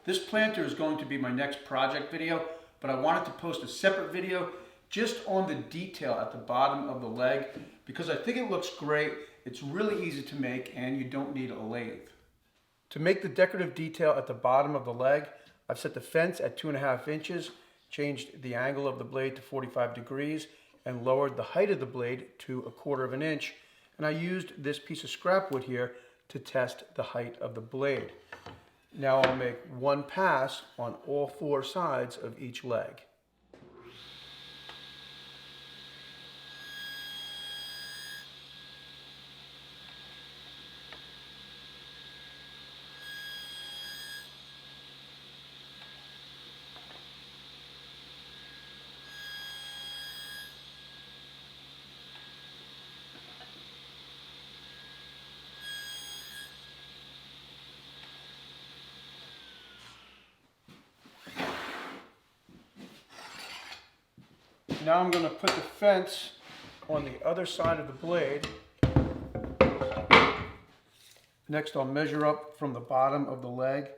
This planter is going to be my next project video, but I wanted to post a separate video just on the detail at the bottom of the leg because I think it looks great. It's really easy to make and you don't need a lathe. To make the decorative detail at the bottom of the leg, I've set the fence at 2.5 inches, changed the angle of the blade to 45 degrees, and lowered the height of the blade to 1/4 inch. And I used this piece of scrap wood here to test the height of the blade. Now I'll make one pass on all 4 sides of each leg. Now I'm going to put the fence on the other side of the blade. Next I'll measure up from the bottom of the leg.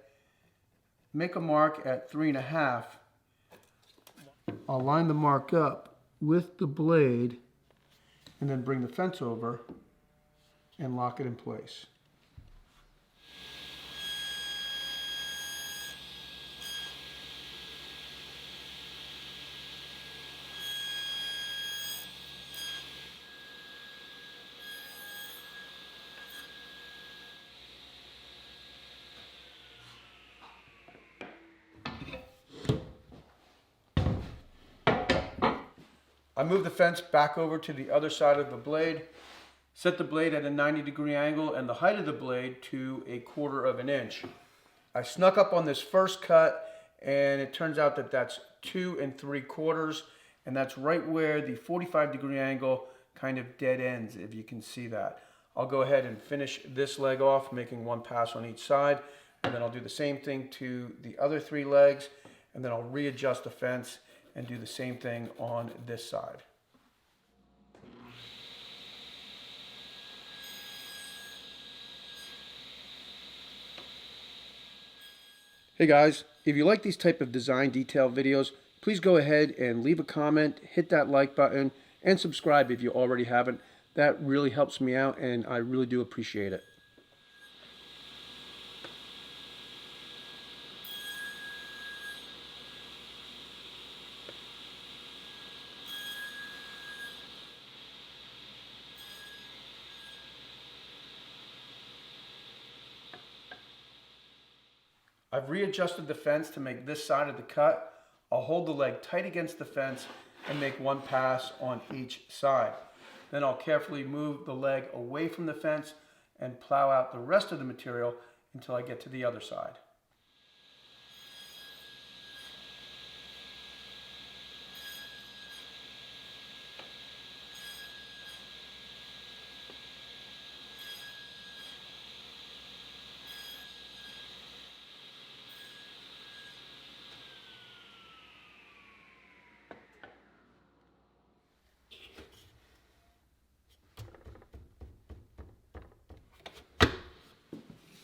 Make a mark at 3.5. I'll line the mark up with the blade and then bring the fence over and lock it in place. I move the fence back over to the other side of the blade, set the blade at a 90-degree angle and the height of the blade to 1/4 inch. I snuck up on this first cut and it turns out that that's 2 3/4, and that's right where the 45-degree angle kind of dead ends, if you can see that. I'll go ahead and finish this leg off, making one pass on each side, and then I'll do the same thing to the other 3 legs, and then I'll readjust the fence and do the same thing on this side. Hey guys, if you like these type of design detail videos, please go ahead and leave a comment, hit that like button, and subscribe if you already haven't. That really helps me out and I really do appreciate it. I've readjusted the fence to make this side of the cut. I'll hold the leg tight against the fence and make one pass on each side. Then I'll carefully move the leg away from the fence and plow out the rest of the material until I get to the other side.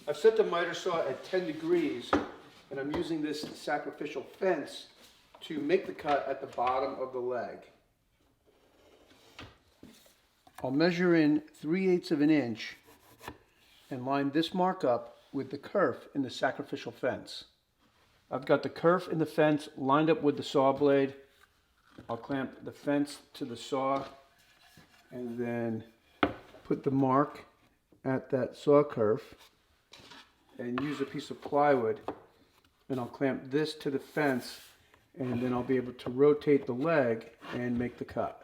I've set the miter saw at 10 degrees and I'm using this sacrificial fence to make the cut at the bottom of the leg. I'll measure in 3/8 inch and line this mark up with the kerf in the sacrificial fence. I've got the kerf in the fence lined up with the saw blade. I'll clamp the fence to the saw and then put the mark at that saw kerf and use a piece of plywood, and I'll clamp this to the fence, and then I'll be able to rotate the leg and make the cut.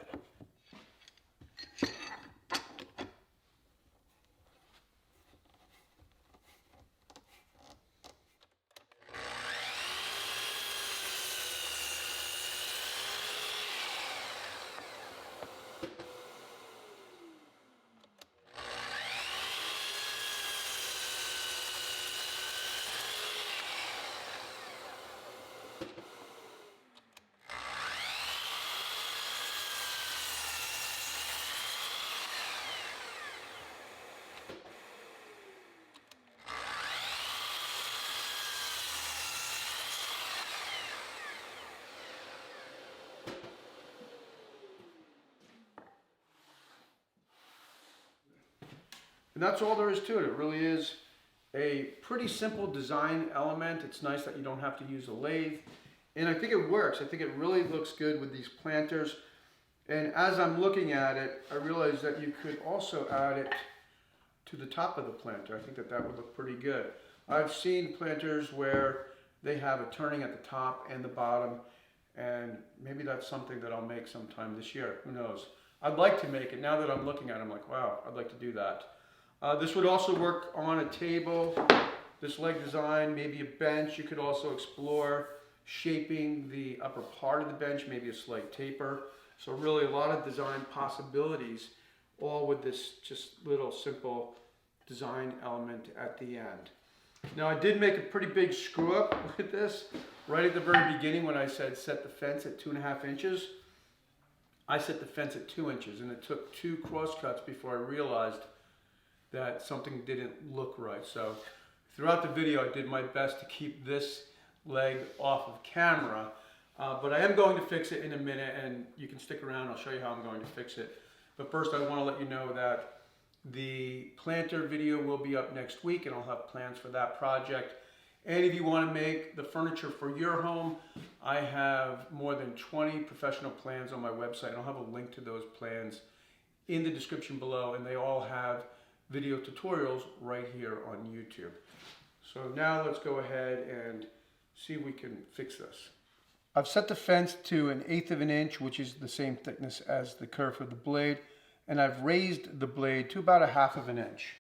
And that's all there is to it. It really is a pretty simple design element. It's nice that you don't have to use a lathe. And I think it works. I think it really looks good with these planters. And as I'm looking at it, I realize that you could also add it to the top of the planter. I think that that would look pretty good. I've seen planters where they have a turning at the top and the bottom, and maybe that's something that I'll make sometime this year. Who knows? I'd like to make it. Now that I'm looking at it, I'm like, wow, I'd like to do that. This would also work on a table, this leg design, maybe a bench. You could also explore shaping the upper part of the bench, maybe a slight taper. So really a lot of design possibilities, all with this just little simple design element at the end. Now I did make a pretty big screw up with this. Right at the very beginning when I said set the fence at 2.5 inches, I set the fence at 2 inches, and it took 2 cross cuts before I realized that something didn't look right. So throughout the video I did my best to keep this leg off of camera, but I am going to fix it in a minute, and you can stick around. I'll show you how I'm going to fix it. But first I want to let you know that the planter video will be up next week, and I'll have plans for that project. And if you want to make the furniture for your home, I have more than 20 professional plans on my website, and I'll have a link to those plans in the description below, and they all have video tutorials right here on YouTube. So now let's go ahead and see if we can fix this. I've set the fence to 1/8 of an inch, which is the same thickness as the curve of the blade, and I've raised the blade to about 1/2 of an inch.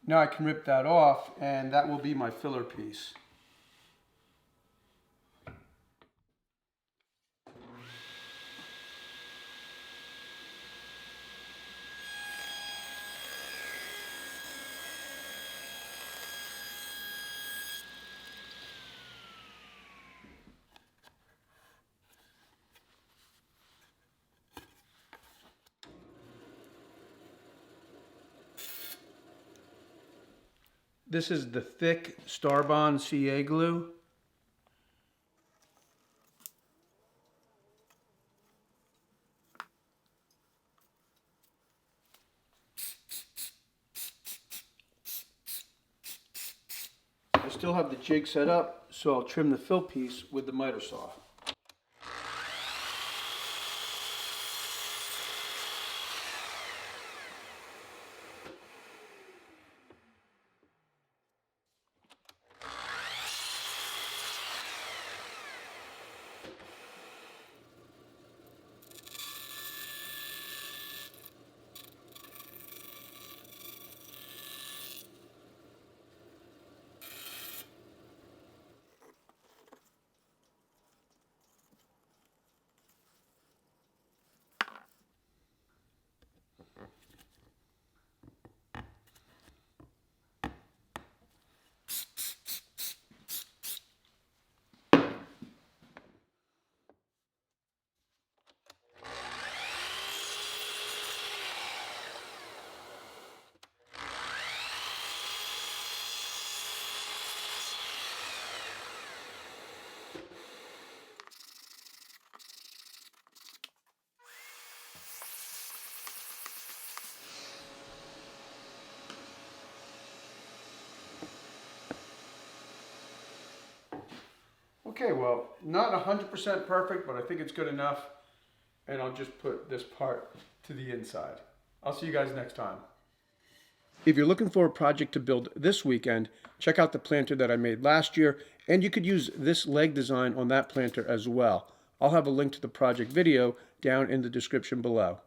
Now I can rip that off, and that will be my filler piece. This is the thick Starbond CA glue. I still have the jig set up, so I'll trim the fill piece with the miter saw. Okay, well, not 100% perfect, but I think it's good enough. And I'll just put this part to the inside. I'll see you guys next time. If you're looking for a project to build this weekend, check out the planter that I made last year, and you could use this leg design on that planter as well. I'll have a link to the project video down in the description below.